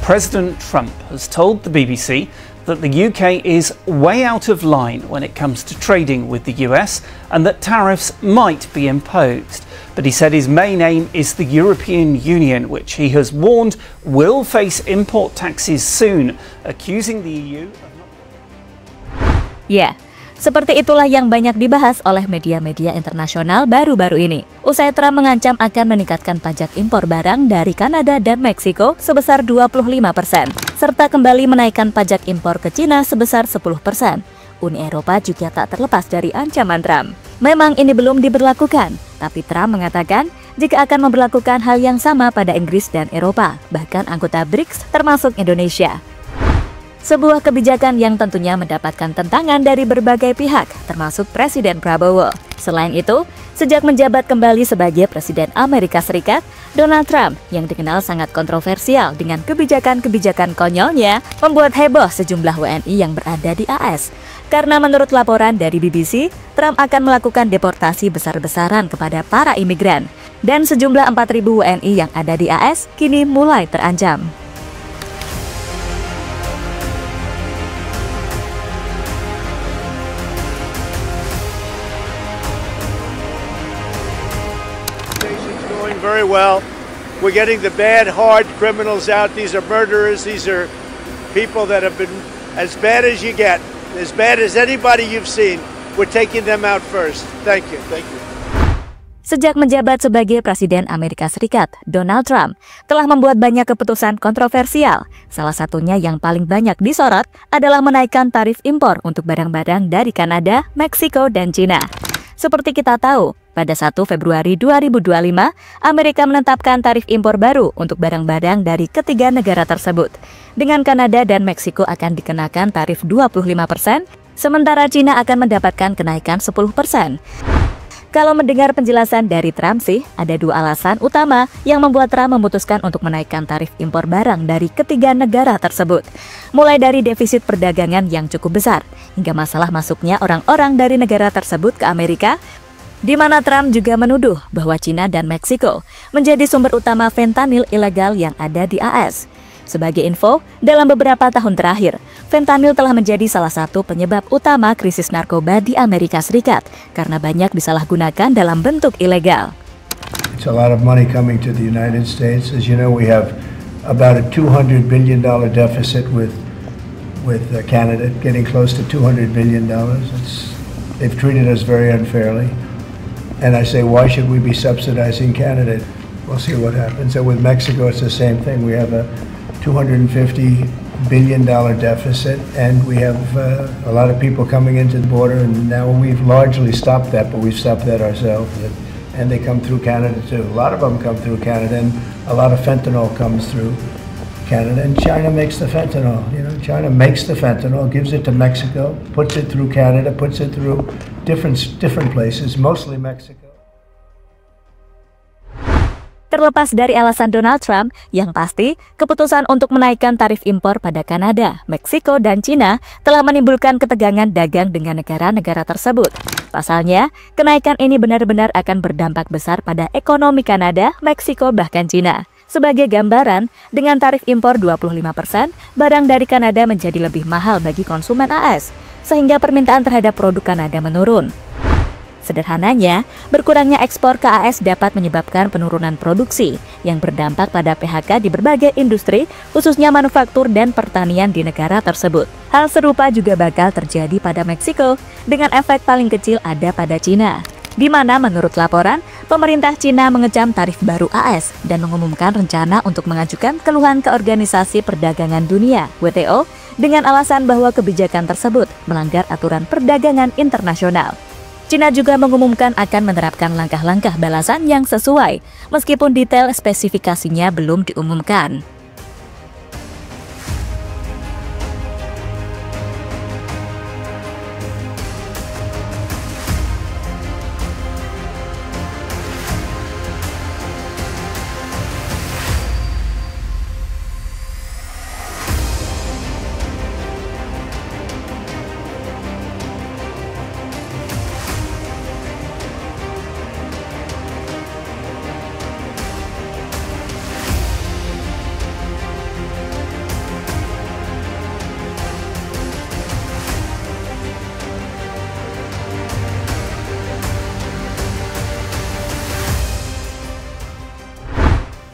President Trump has told the BBC that the UK is way out of line when it comes to trading with the US and that tariffs might be imposed. But he said his main aim is the European Union, which he has warned will face import taxes soon, accusing the EU of not... Ya, seperti itulah yang banyak dibahas oleh media-media internasional baru-baru ini. Usai Trump mengancam akan meningkatkan pajak impor barang dari Kanada dan Meksiko sebesar 25%, serta kembali menaikkan pajak impor ke Cina sebesar 10%. Uni Eropa juga tak terlepas dari ancaman Trump. Memang ini belum diberlakukan, tapi Trump mengatakan jika akan memberlakukan hal yang sama pada Inggris dan Eropa, bahkan anggota BRICS termasuk Indonesia. Sebuah kebijakan yang tentunya mendapatkan tentangan dari berbagai pihak, termasuk Presiden Prabowo. Selain itu, sejak menjabat kembali sebagai Presiden Amerika Serikat, Donald Trump yang dikenal sangat kontroversial dengan kebijakan-kebijakan konyolnya, membuat heboh sejumlah WNI yang berada di AS. Karena menurut laporan dari BBC, Trump akan melakukan deportasi besar-besaran kepada para imigran. Dan sejumlah 4.000 WNI yang ada di AS kini mulai terancam. Very well. We're getting the bad, hard criminals out. These are murderers. These are people that have been as bad as you get, as bad as anybody you've seen. We're taking them out first. Thank you. Thank you. Sejak menjabat sebagai Presiden Amerika Serikat, Donald Trump telah membuat banyak keputusan kontroversial. Salah satunya yang paling banyak disorot adalah menaikkan tarif impor untuk barang-barang dari Kanada, Meksiko, dan Cina. Seperti kita tahu, pada 1 Februari 2025, Amerika menetapkan tarif impor baru untuk barang-barang dari ketiga negara tersebut. Dengan Kanada dan Meksiko akan dikenakan tarif 25%, sementara Cina akan mendapatkan kenaikan 10%. Kalau mendengar penjelasan dari Trump sih, ada dua alasan utama yang membuat Trump memutuskan untuk menaikkan tarif impor barang dari ketiga negara tersebut. Mulai dari defisit perdagangan yang cukup besar, hingga masalah masuknya orang-orang dari negara tersebut ke Amerika, di mana Trump juga menuduh bahwa Cina dan Meksiko menjadi sumber utama fentanyl ilegal yang ada di AS. Sebagai info, dalam beberapa tahun terakhir, fentanyl telah menjadi salah satu penyebab utama krisis narkoba di Amerika Serikat karena banyak disalahgunakan dalam bentuk ilegal. It's a lot of money coming to the United States. As you know, we have about a $200 billion deficit with Canada, getting close to $200 billion. They've treated us very unfairly. And I say, why should we be subsidizing Canada? We'll see what happens. And with Mexico, it's the same thing. We have a $250 billion deficit, and we have a lot of people coming into the border, and now we've largely stopped that, but we've stopped that ourselves. And they come through Canada too. A lot of them come through Canada, and a lot of fentanyl comes through Canada, and China makes the fentanyl. You know, China makes the fentanyl, gives it to Mexico, puts it through Canada, puts it through different places, mostly Mexico. Terlepas dari alasan Donald Trump, yang pasti keputusan untuk menaikkan tarif impor pada Kanada, Meksiko, dan Cina telah menimbulkan ketegangan dagang dengan negara-negara tersebut. Pasalnya, kenaikan ini benar-benar akan berdampak besar pada ekonomi Kanada, Meksiko, bahkan Cina. Sebagai gambaran, dengan tarif impor 25%, barang dari Kanada menjadi lebih mahal bagi konsumen AS, sehingga permintaan terhadap produk Kanada menurun. Sederhananya, berkurangnya ekspor ke AS dapat menyebabkan penurunan produksi yang berdampak pada PHK di berbagai industri, khususnya manufaktur dan pertanian di negara tersebut. Hal serupa juga bakal terjadi pada Meksiko, dengan efek paling kecil ada pada Cina, di mana menurut laporan, pemerintah Cina mengecam tarif baru AS dan mengumumkan rencana untuk mengajukan keluhan ke Organisasi Perdagangan Dunia (WTO) dengan alasan bahwa kebijakan tersebut melanggar aturan perdagangan internasional. Cina juga mengumumkan akan menerapkan langkah-langkah balasan yang sesuai, meskipun detail spesifikasinya belum diumumkan.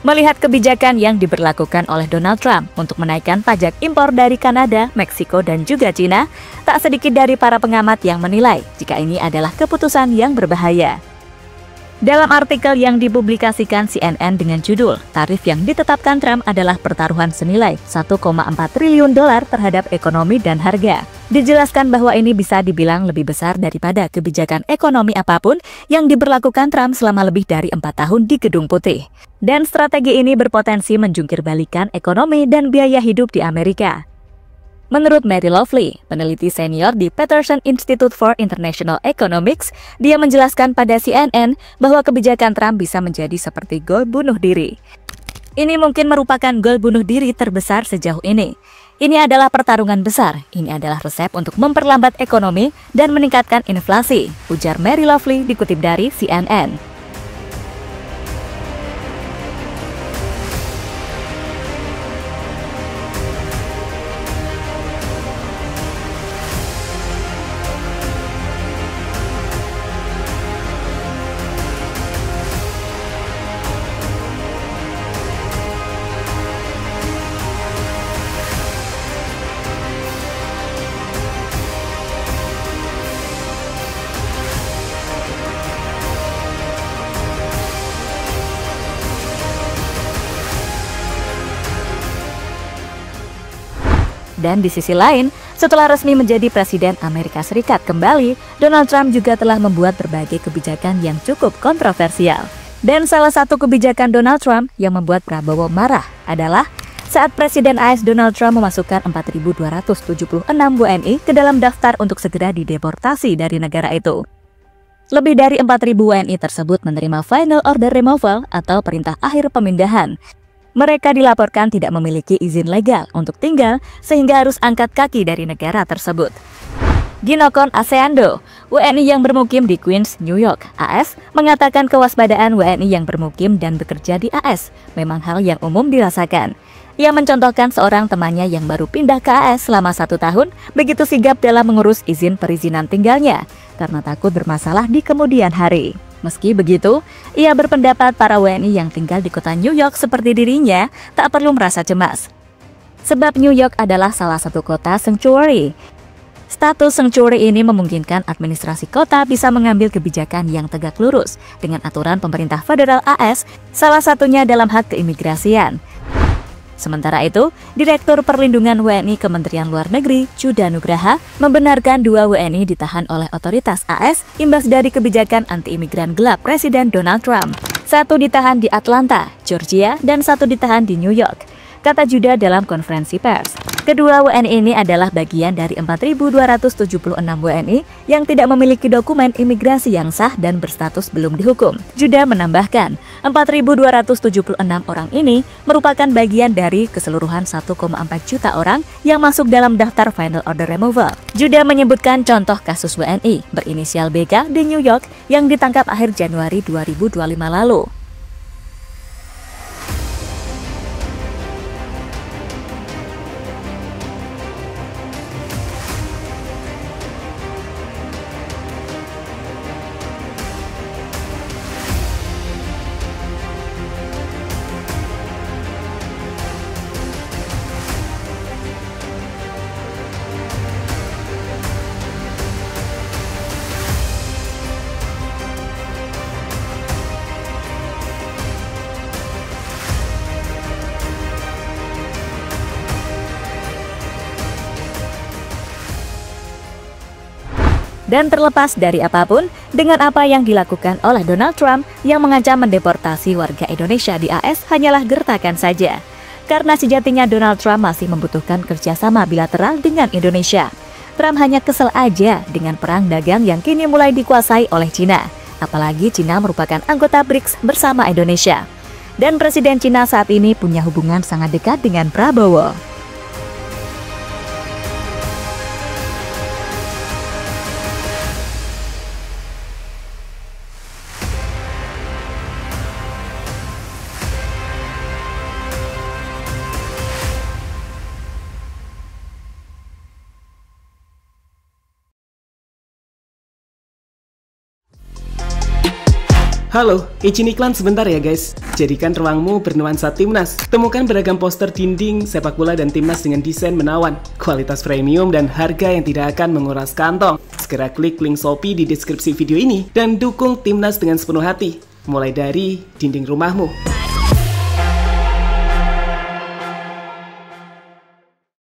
Melihat kebijakan yang diberlakukan oleh Donald Trump untuk menaikkan pajak impor dari Kanada, Meksiko, dan juga Cina, tak sedikit dari para pengamat yang menilai jika ini adalah keputusan yang berbahaya. Dalam artikel yang dipublikasikan CNN dengan judul, tarif yang ditetapkan Trump adalah pertaruhan senilai 1,4 triliun dolar terhadap ekonomi dan harga. Dijelaskan bahwa ini bisa dibilang lebih besar daripada kebijakan ekonomi apapun yang diberlakukan Trump selama lebih dari 4 tahun di Gedung Putih. Dan strategi ini berpotensi menjungkir balikan ekonomi dan biaya hidup di Amerika. Menurut Mary Lovely, peneliti senior di Peterson Institute for International Economics, dia menjelaskan pada CNN bahwa kebijakan Trump bisa menjadi seperti gol bunuh diri. Ini mungkin merupakan gol bunuh diri terbesar sejauh ini. Ini adalah pertarungan besar, ini adalah resep untuk memperlambat ekonomi dan meningkatkan inflasi, ujar Mary Lovely dikutip dari CNN. Dan di sisi lain, setelah resmi menjadi Presiden Amerika Serikat kembali, Donald Trump juga telah membuat berbagai kebijakan yang cukup kontroversial. Dan salah satu kebijakan Donald Trump yang membuat Prabowo marah adalah saat Presiden AS Donald Trump memasukkan 4.276 WNI ke dalam daftar untuk segera dideportasi dari negara itu. Lebih dari 4.000 WNI tersebut menerima Final Order Removal atau perintah akhir pemindahan. Mereka dilaporkan tidak memiliki izin legal untuk tinggal sehingga harus angkat kaki dari negara tersebut. Ginokon Aseando, WNI yang bermukim di Queens, New York, AS, mengatakan kewaspadaan WNI yang bermukim dan bekerja di AS memang hal yang umum dirasakan. Ia mencontohkan seorang temannya yang baru pindah ke AS selama 1 tahun begitu sigap dalam mengurus izin perizinan tinggalnya karena takut bermasalah di kemudian hari. Meski begitu, ia berpendapat para WNI yang tinggal di kota New York seperti dirinya tak perlu merasa cemas. Sebab New York adalah salah satu kota sanctuary. Status sanctuary ini memungkinkan administrasi kota bisa mengambil kebijakan yang tegak lurus dengan aturan pemerintah federal AS, salah satunya dalam hak keimigrasian. Sementara itu, Direktur Perlindungan WNI Kementerian Luar Negeri, Chuda Nugraha, membenarkan 2 WNI ditahan oleh otoritas AS imbas dari kebijakan anti-imigran gelap Presiden Donald Trump. 1 ditahan di Atlanta, Georgia, dan 1 ditahan di New York, kata Chuda dalam konferensi pers. Kedua WNI ini adalah bagian dari 4.276 WNI yang tidak memiliki dokumen imigrasi yang sah dan berstatus belum dihukum. Chuda menambahkan, 4.276 orang ini merupakan bagian dari keseluruhan 1,4 juta orang yang masuk dalam daftar Final Order Removal. Chuda menyebutkan contoh kasus WNI berinisial BK di New York yang ditangkap akhir Januari 2025 lalu. Dan terlepas dari apapun, dengan apa yang dilakukan oleh Donald Trump yang mengancam mendeportasi warga Indonesia di AS hanyalah gertakan saja. Karena sejatinya Donald Trump masih membutuhkan kerjasama bilateral dengan Indonesia. Trump hanya kesel aja dengan perang dagang yang kini mulai dikuasai oleh Cina. Apalagi Cina merupakan anggota BRICS bersama Indonesia. Dan Presiden Cina saat ini punya hubungan sangat dekat dengan Prabowo. Halo, izin iklan sebentar ya guys. Jadikan ruangmu bernuansa timnas. Temukan beragam poster dinding, sepak bola dan timnas dengan desain menawan, kualitas premium dan harga yang tidak akan menguras kantong. Segera klik link Shopee di deskripsi video ini dan dukung timnas dengan sepenuh hati. Mulai dari dinding rumahmu.